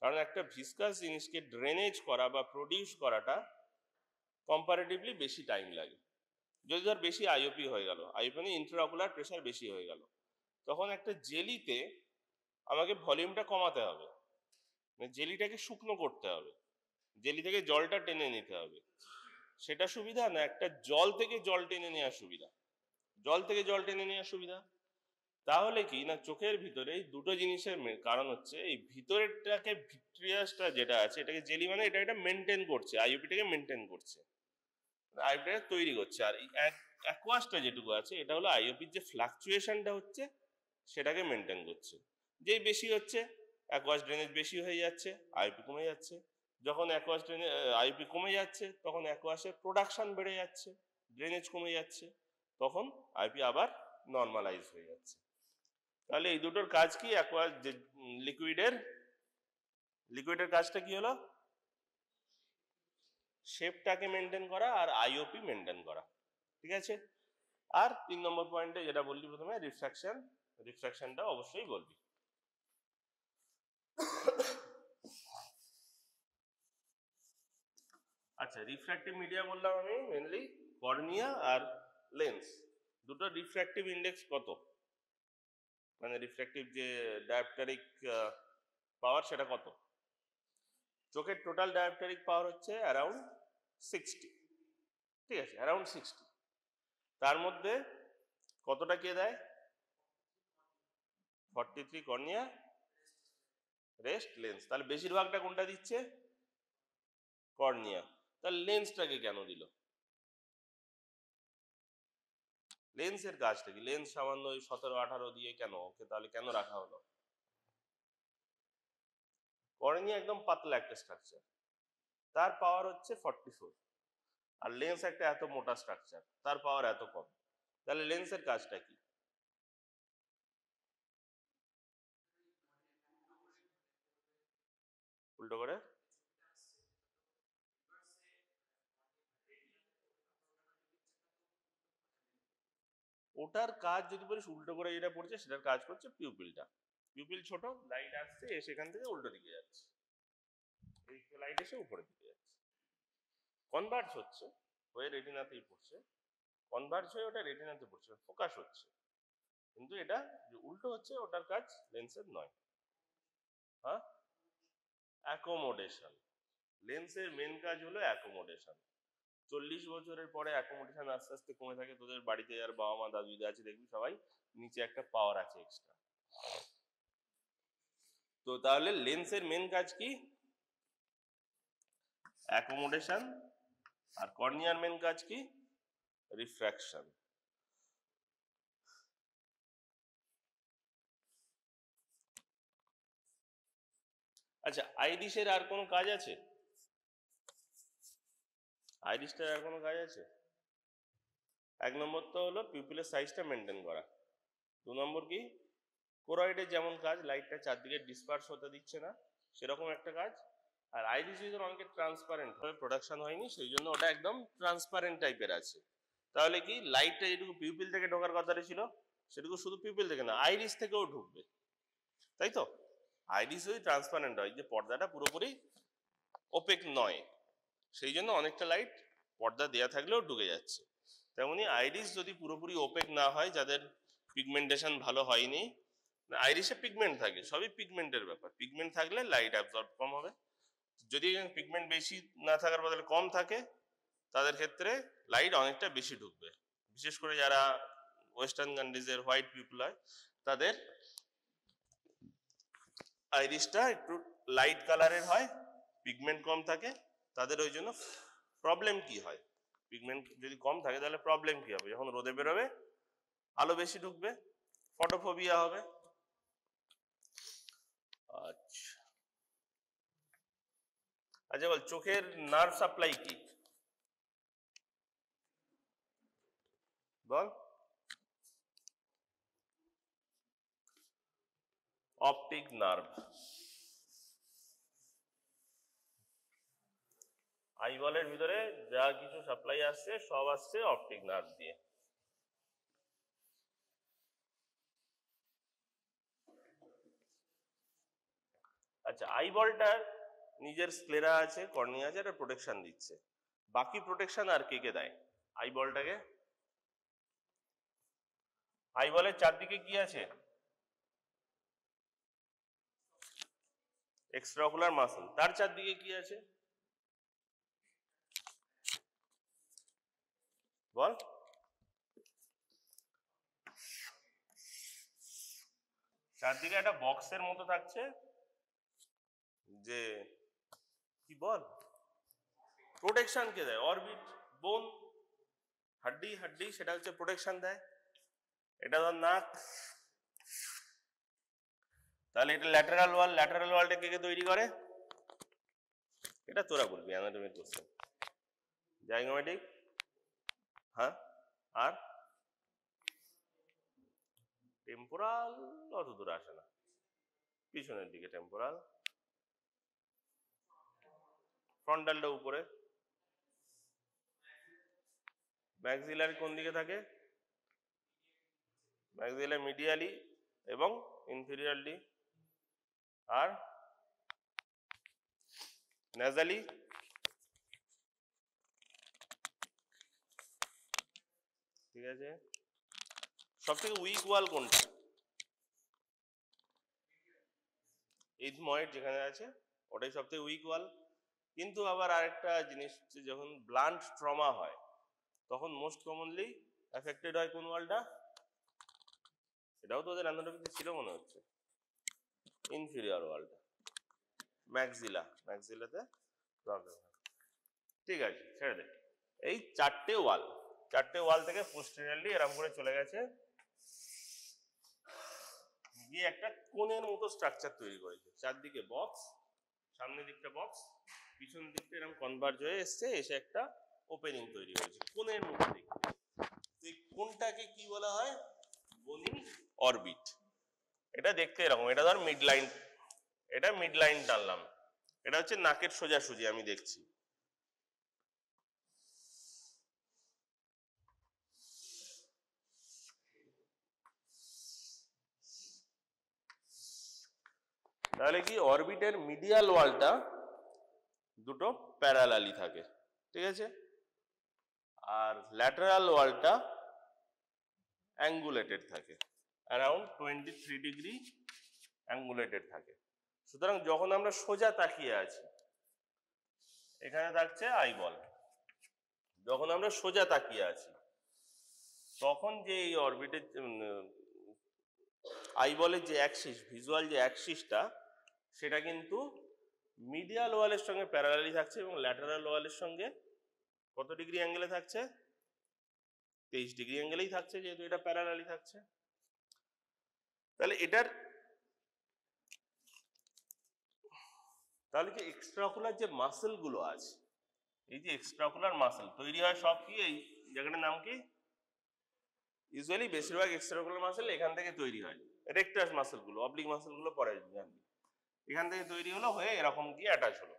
কারণ একটা ভিসকাস জিনিসকে ড্রেনেজ করা বা প্রডিউস করাটা কম্পারেটিভলি বেশি টাইম লাগে। যদি ধর বেশি আইওপি হয়ে গেল, আইওপি মানে ইন্ট্রাঅকুলার প্রেসার বেশি হয়ে গেল, তখন একটা জেলিতে আমাকে ভলিউমটা কমাতে হবে, মানে জেলিটাকে শুকনো করতে হবে, জেলি থেকে জলটা টেনে নিতে হবে। সেটা সুবিধা না একটা জল থেকে জল টেনে নেওয়ার সুবিধা? জল থেকে জল টেনে নেওয়ার সুবিধা। তাহলে কি না চোখের ভিতরে এই দুটো জিনিসের কারণ হচ্ছে এই ভিতরেরটাকে, ভিট্রিয়াসটা যেটা আছে এটাকে জেলি মানে এটা মেনটেন করছে, আইওপিটাকে মেনটেন করছে, আইওপিটাকে তৈরি করছে। আর এই অ্যাকুয়াসটা যেটুকু আছে এটা হলো আইওপির যে ফ্লাকচুয়েশনটা হচ্ছে সেটাকে মেনটেন করছে। যেই বেশি হচ্ছে অ্যাকুয়াস ড্রেনেজ বেশি হয়ে যাচ্ছে, আইওপি কমে যাচ্ছে। যখন অ্যাকুয়াস ড্রেনেজ আইওপি কমে যাচ্ছে তখন অ্যাকুয়াসের প্রোডাকশন বেড়ে যাচ্ছে, ড্রেনেজ কমে যাচ্ছে, তখন আইওপি আবার নর্মালাইজ হয়ে যাচ্ছে। তাহলে এই দুটোর কাজ কি? অ্যাকুয়াস যে লিকুইডের কাজটা কি হলো? শেপটাকে মেনটেন করা আর আইওপি মেনটেন করা। ঠিক আছে? আর 3 নম্বর পয়েন্টে যেটা বললি প্রথমে, রিফ্র্যাকশনটা অবশ্যই বলবি। আচ্ছা, রিফ্র্যাক্টিভ মিডিয়া বললাম আমি মেনলি কর্নিয়া আর লেন্স, দুটো রিফ্র্যাক্টিভ ইন্ডেক্স কত, মানে রিফ্র্যাক্টিভ যে ডায়োপটারিক পাওয়ার সেটা কত? চোখের টোটাল ডায়োপটারিক পাওয়ার হচ্ছে অ্যারাউন্ড 60, ঠিক আছে, অ্যারাউন্ড 60। তার মধ্যে কতটা কে দেয়? 43 কর্নিয়া, রেস্ট লেন্স। তাহলে বেশিরভাগটা কোনটা দিচ্ছে? কর্নিয়া। তাহলে লেন্সটাকে কেন দিল? লেন্সের কাজটা কি? লেন্স সামান্য ওই 17-18 দিয়ে কেন ওকে তাহলে কেন রাখা হলো? কর্নিয়া একদম পাতলা একটা স্ট্রাকচার, তার পাওয়ার হচ্ছে 44, আর লেন্স একটা এত মোটা স্ট্রাকচার, তার পাওয়ার এত কম। তাহলে লেন্সের কাজটা কি? উল্টো করে ওটার কাজ যদি বলিস, উল্টো করে যেটা পড়ছে সেটার কাজ করছে পিউপিলটা। পিউপিল ছোট, লাইট আসছে সেখান থেকে উল্টো দিকে যাচ্ছে, এই লাইট এসে উপরে দিকে যাচ্ছে, কনভার্জ হচ্ছে হয়ে রেটিনাতেই পড়ছে, কনভার্জ হয়ে ওটা রেটিনাতে পড়ছে, ফোকাস হচ্ছে, কিন্তু এটা যে উল্টো হচ্ছে ওটার কাজ লেন্সের নয়। হ্যাঁ, অ্যাকোমোডেশন। লেন্সের মেন কাজ হলো অ্যাকোমোডেশন। 40 বছরের পরে অ্যাকোমোডেশন আস্তে আস্তে কমে থাকে। তোদের বাড়িতে আর বাবা মা দাদু দিদা আছে দেখবি সবাই নিচে একটা পাওয়ার আছে এক্সট্রা। তো তাহলে লেন্সের মেন কাজ কি? অ্যাকোমোডেশন। আর কর্নিয়ার মেন কাজ কি? রিফ্র্যাকশন। আচ্ছা, আইরিশের আর কোনো কাজ আছে? আইরিশটার আর কোনো কাজ আছে? 1 নম্বর তো হলো পিউপিলের সাইজটা মেনটেন করা। 2 নম্বর কি? কোরয়েডের যেমন কাজ, লাইটটা চারদিকে ডিসপার্স হতে দিচ্ছে না, সেরকম একটা কাজ। আর আইরিশ ভিজন অনেকে ট্রান্সপারেন্ট ভাবে প্রোডাকশন হয়নি, সেই জন্য ওটা একদম ট্রান্সপারেন্ট টাইপের আছে। তাহলে কি লাইটটা যেটুকু পিউপিল থেকে ঢোকার কথাটা ছিল সেটুকু শুধু পিউপিল থেকে না, আইরিশ থেকেও ঢুকবে, তাই তো? আইরিশ যদি ট্রান্সপারেন্ট হয়, যে পর্দাটা পুরোপুরি ওপেক নয়, সেই জন্য অনেকটা লাইট পর্দা দেয়া থাকলেও ঢুকে যাচ্ছে। তেমনি আইরিশ যদি পুরোপুরি ওপেক না হয়, যাদের পিগমেন্টেশন ভালো হয়নি, আইরিশে পিগমেন্ট থাকে, সবই পিগমেন্টের ব্যাপার, পিগমেন্ট থাকলে লাইট অ্যাবজর্ব কম হবে। যদি পিগমেন্ট বেশি না থাকার বদলে কম থাকে, তাদের ক্ষেত্রে লাইট অনেকটা বেশি ঢুকবে। বিশেষ করে যারা ওয়েস্টার্ন কান্ট্রিজের হোয়াইট পিপল হয়, তাদের আইরিশটা একটু লাইট কালারের হয়, পিগমেন্ট কম থাকে, তাদের ওই জন্য প্রবলেম কি হয়? পিগমেন্ট যদি কম থাকে তাহলে প্রবলেম কি হবে? যখন রোদে বেরোবে আলো বেশি ঢুকবে, ফটোফোবিয়া হবে। আচ্ছা আচ্ছা, বল চোখের নার্ভ সাপ্লাই কি? বল। Optic nerve. আইবলের ভিতরে যা কিছু সাপ্লাই আসছে সব আসছে অপটিক নার্ভ দিয়ে। আচ্ছা, আইবলটার নিজের স্ক্লেরা আছে, কর্নিয়া আছে, এটা প্রোটেকশন দিচ্ছে। বাকি প্রোটেকশন আর কে কে দেয় আইবলটাকে? আইবলের চারদিকে কি আছে? এক্সট্রাঅকুলার মাসল। তার চারদিকে কি আছে বল? চারদিকে একটা বক্সের মতো থাকছে, যে কি বল, প্রোটেকশন কে দেয়? অরবিট, বোন, হাড্ডি, হাড্ডি, সেটা হচ্ছে প্রোটেকশন দেয়। এটা ধর নাক, তাহলে এটা ল্যাটারাল ওয়াল। ল্যাটারাল ওয়ালটা কে কে তৈরি করে? এটা তোরা বলবি, অ্যানাটমিক কোশ্চেন। জাইগোমেটিক, হ্যাঁ, আর টেম্পোরাল অত দূর আসে না, পিছনের দিকে টেম্পোরাল, ফ্রন্টালটা উপরে। ম্যাক্সিলারি কোন দিকে থাকে? ম্যাক্সিলারি মিডিয়ালি এবং ইনফেরিয়রলি। আর ন্যাজালি? ঠিক আছে। সব থেকে উইক ওয়াল কোনটা? ইথময়েড যেখানে আছে ওটাই সব থেকে উইক ওয়াল। কিন্তু আবার আরেকটা জিনিস হচ্ছে, যখন ব্লান্ট ট্রমা হয় তখন মোস্ট কমনলি অ্যাফেক্টেড হয় কোন ওয়ালটা? এটাও তো ওদের অ্যানাটমিতে ছিল মনে হচ্ছে, ইনফিরিয়র ওয়ালটা, ম্যাক্সিলাতে প্রবলেম হয়। ঠিক আছে, ছেড়ে দে। এই চারটে ওয়াল থেকে পোস্টেরিয়রলি এরকম করে চলে গেছে, গিয়ে একটা কোণের মতো স্ট্রাকচার তৈরি করেছে। চারদিকে বক্স, সামনের দিকটা বক্স, পিছন দিকটা এরকম কনভার্জ হয়ে এসছে, এসে একটা ওপেনিং তৈরি হয়েছে কোণের মতো দেখতে। এই কোণটাকে কি বলা হয়? বনি অরবিট। এটা দেখতে এরকম, এটা ধর মিড লাইন, এটা মিড লাইন টানলাম, এটা হচ্ছে নাকের সোজাসুজি আমি দেখছি। তাহলে কি অরবিটের মিডিয়াল ওয়ালটা দুটো প্যারালালি থাকে, ঠিক আছে, আর ল্যাটারাল ওয়ালটা অ্যাঙ্গুলেটেড থাকে, অ্যারাউন্ড 23 ডিগ্রি অ্যাঙ্গুলেটেড থাকে। সুতরাং যখন আমরা সোজা তাকিয়ে আছি, এখানে থাকছে আইবল, যখন আমরা সোজা তাকিয়ে আছি তখন যে এই অরবিটের আইবলের যে অ্যাক্সিস, ভিজুয়াল যে অ্যাক্সিসটা, সেটা কিন্তু মিডিয়াল ওয়ালের সঙ্গে প্যারালালি থাকছে এবং ল্যাটারাল ওয়ালের সঙ্গে কত ডিগ্রি অ্যাঙ্গেলে থাকছে? 23 ডিগ্রি অ্যাঙ্গেলেই থাকছে, যেহেতু এটা প্যারালালি থাকছে। তাহলে এটার তাহলে যে এক্সট্রাঅকুলার যে মাসেল গুলো আছে, এই যে এক্সট্রাঅকুলার মাসেল তৈরি হয় সব কি এই জায়গাটার নাম কি? ইউজুয়ালি বেশিরভাগ এক্সট্রাঅকুলার মাসেল এখান থেকে তৈরি হয়। রেকটাস মাসেল গুলো, অবলিক মাসেল গুলো পরে জানবি। এখান থেকে তৈরি হলো, হয়ে এরকম গিয়ে অ্যাটাচ হলো।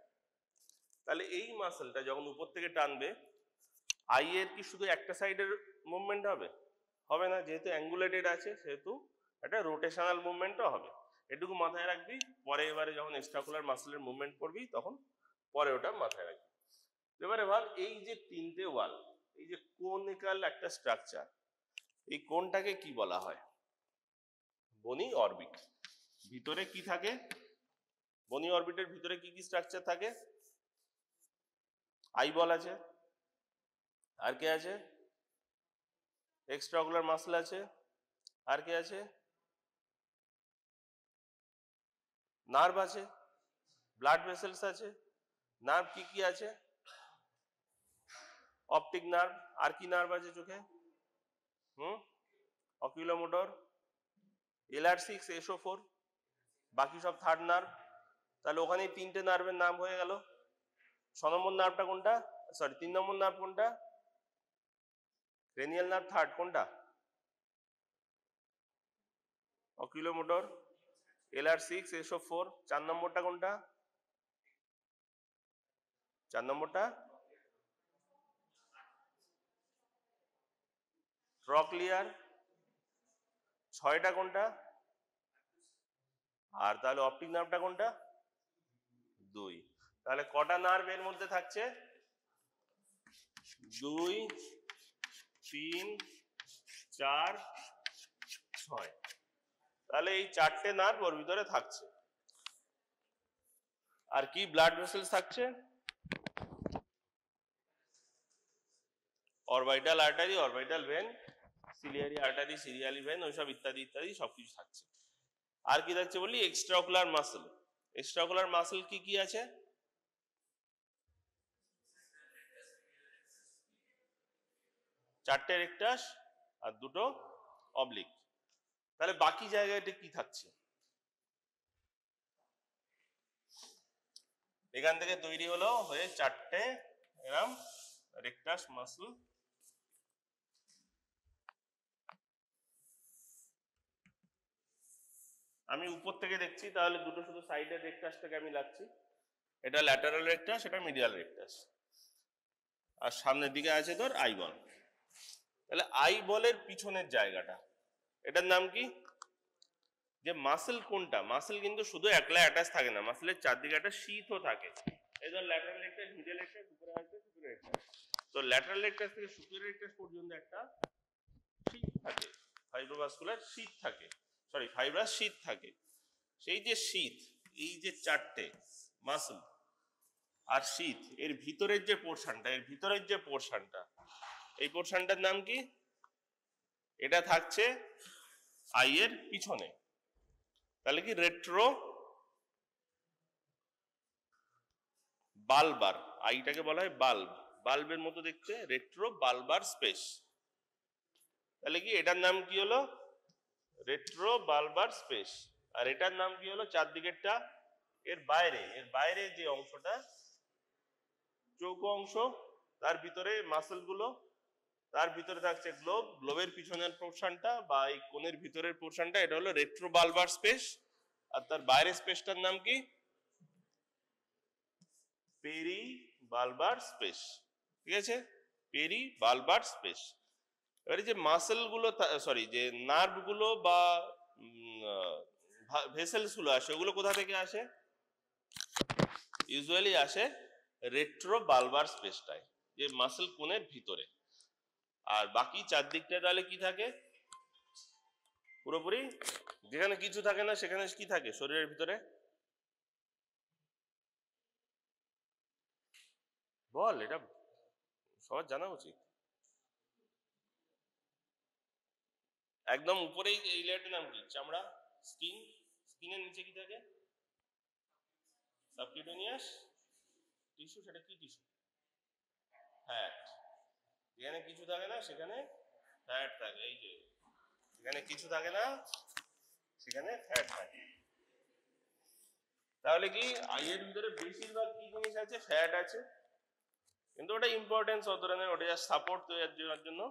তাহলে এই মাসেলটা যখন উপর থেকে টানবে, আই এর কি শুধু একটা সাইডের মুভমেন্ট হবে? হবে না, যেহেতু অ্যাঙ্গুলেটেড আছে সেহেতু একটা রোটেশনাল মুভমেন্টও হবে। এটুকু মাথায় রাখবি, পরে এবারে যখন এক্সট্রাঅকুলার মাসেলের মুভমেন্ট করবি তখন পরে ওটা মাথায় রাখবি। এবারে ভাব, এই যে তিনটে ওয়াল, এই যে কোনিক্যাল একটা স্ট্রাকচার, এই কোনটাকে কি বলা হয়? বনি অরবিট। ভিতরে কি থাকে? বনি অরবিটের ভিতরে কি কি স্ট্রাকচার থাকে? আইবল আছে, আর কে আছে? এক্সট্রাঅকুলার মাসেল আছে, আর কে আছে? নার্ভ আছে, ব্লাড ভেসেলস আছে। নার্ভ কি কি আছে? অপটিক নার্ভ, আর কি নার্ভ আছে চোখে? অকিউলোমোটর, LR6, SO4, বাকি সব থার্ড নার্ভ। তাহলে ওখানে তিনটে নার্ভের নাম হয়ে গেল। 6 নম্বর নার্ভটা কোনটা? সরি, 3 নম্বর নার্ভ কোনটা? Cranial nerve. থার্ড কোনটা? অকিউলোমোটর, LR6, SO4। 4 নম্বরটা কোনটা? 4 নম্বরটা ট্রক্লিয়ার। 6টা কোনটা? আর তাহলে অপটিক নার্ভটা কোনটা? 2। তাহলে কটা নার্ভ এর মধ্যে থাকছে? 2, 3, 4, 6। তাহলে এই 4টে নার্ভ ওর ভিতরে থাকছে। আর কি ব্লাড ভেসেলস থাকছে? Orbital artery, orbital vein, ciliary artery, ciliary vein, ওইসব ইত্যাদি ইত্যাদি সবকিছু থাকছে। আর কি থাকছে বলি? এক্সট্রাঅকুলার মাসেল। এক্সট্রাঅকুলার মাসেল কি কি আছে? 4টে রেকটাস আর 2টো অবলিক। তাহলে বাকি জায়গাটা কি থাকছে? এখান থেকে তৈরি হলো, হয়ে 4টে এরম রেকটাস মাসেল। আমি উপর থেকে দেখছি, তাহলে দুটো শুধু সাইডের রেকটাসটাকে আমি লাগছি। এটা ল্যাটারাল রেকটাস, এটা মিডিয়াল রেকটাস, আর সামনের দিকে আছে তোর আইবল। তাহলে আইবলের পিছনের জায়গাটা, এটার নাম কি? যে মাসেল কোনটা? মাসেল কিন্তু শুধু একলা অ্যাটাচ থাকে না, মাসেলের চারদিকে একটা শীথও থাকে। এই ধর ল্যাটারাল রেকটাস, মিডিয়াল রেকটাস, উপরে আসবে সুপিরিয়র রেকটাস। তো ল্যাটারাল রেকটাস থেকে সুপিরিয়র রেকটাস পর্যন্ত একটা থাকে, ফাইব্রোভাস্কুলার শীথ থাকে, সরি ফাইব্রাস শীথ থাকে। সেই যে শীথ, এই যে চারটে মাসল আর শীথ, এর ভিতরের যে পোর্শনটা, এই পোর্শনটার নাম কি? এটা থাকছে আই এর পিছনে, তাহলে কি রেট্রো বালবার। আইটাকে বলা হয় বাল্ব, বাল্বের মতো দেখতে, রেট্রো বালবার স্পেস। তাহলে কি এটার নাম কি হলো? Retro Balbir space. আর এটার নাম কি হলো চারদিকেরটা? এর বাইরে যে অংশটা চৌকো অংশ, তার ভিতরে মাসল গুলো, তার ভিতরে থাকছে গ্লোব, গ্লোবের পিছনের পোর্শনটা বা এই কোণের ভিতরের পোর্শনটা, এটা হলো রেট্রো বালবার স্পেস। আর তার বাইরের স্পেসটার নাম কি? Peribulbar space. ঠিক আছে, পেরি বালবার স্পেস। এবারে যে মাসেল গুলো, সরি যে নার্ভ গুলো বা ভেসেলস গুলো আসে, ওগুলো কোথা থেকে আসে? ইউজুয়ালি আসে রেট্রো বালবার স্পেসটায়, যে মাসেল কোণের ভিতরে। আর বাকি চারদিকটা তাহলে কি থাকে? পুরোপুরি যেখানে কিছু থাকে না সেখানে কি থাকে শরীরের ভিতরে? বল, এটা সবার জানা উচিত। একদম উপরেই এই লেয়ারটার নাম কি? চামড়া, স্কিন। স্কিনের নিচে কি থাকে? Subcutaneous tissue. সেটা কি টিস্যু? ফ্যাট। যেখানে কিছু থাকে না সেখানে ফ্যাট থাকে। এই যে যেখানে কিছু থাকে না সেখানে ফ্যাট থাকে। তাহলে কি আইয়ের ভিতরে বেশিরভাগ কি জিনিস আছে? ফ্যাট আছে। কিন্তু ওটা ইম্পর্টেন্স অতটা নেই, ওটা জাস্ট সাপোর্ট দেওয়ার জন্য,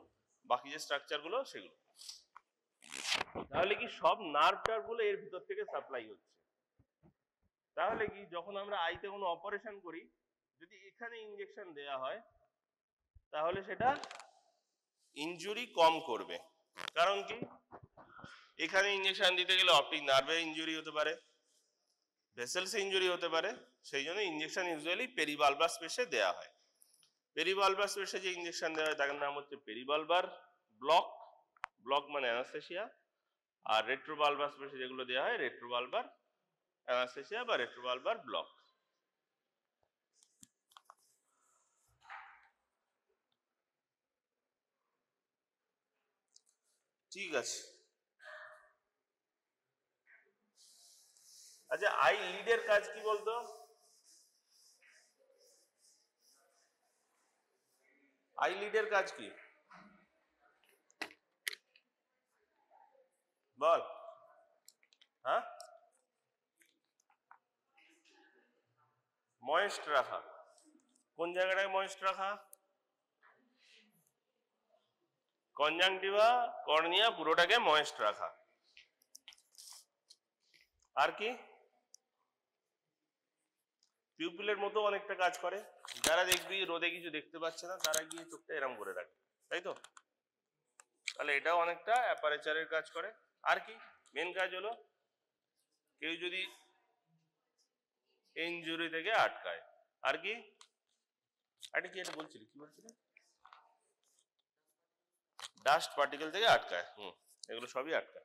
বাকি যে স্ট্রাকচার গুলো সেগুলো। তাহলে কি সব নার্ভ টার্ভ গুলো এর ভিতর থেকে সাপ্লাই হচ্ছে। তাহলে কি যখন আমরা আইতে কোনো অপারেশন করি, যদি এখানে ইনজেকশন দেয়া হয় তাহলে সেটা ইনজুরি কম করবে। কারণ কি? এখানে ইনজেকশন দিতে গেলে অপটিক নার্ভে ইনজুরি হতে পারে, ভেসেলসে ইনজুরি হতে পারে, সেই জন্য ইনজেকশন ইউজুয়ালি পেরিবালবার স্পেসে দেয়া হয়। পেরিবালবার স্পেসে যে ইনজেকশন দেওয়া হয় তার নাম হচ্ছে পেরিবালবার ব্লক, ব্লক মানে অ্যানাস্থেসিয়া। আর রেট্রোবালবার স্পেসে যেগুলো দেওয়া হয় রেট্রোবালবার অ্যানাস্থেসিয়া বা রেট্রোবালবার ব্লক। ঠিক আছে। আচ্ছা, আই লিডের কাজ কি বলতো? আই লিডের কাজ কি বল? হ্যাঁ, ময়েস্ট রাখা। কোন জায়গাটায় ময়েস্ট রাখা? কনজাংটিভা, কর্নিয়া পুরোটাকে ময়েস্ট রাখা। আর কি? পিউপিলের মতো অনেকটা কাজ করে। যারা দেখবি রোদে কিছু দেখতে পাচ্ছে না তারা গিয়ে চোখটা এরম করে রাখে, তাই তো? তাহলে এটাও অনেকটা অ্যাপারেচারের কাজ করে। আর কি মেন কাজ হলো? কেউ যদি ইনজুরি থেকে আটকায়। আর কি? এটা কি, এটা বলছিলি, কি বলছিলি? ডাস্ট পার্টিকেল থেকে আটকায়। এগুলো সবই আটকায়।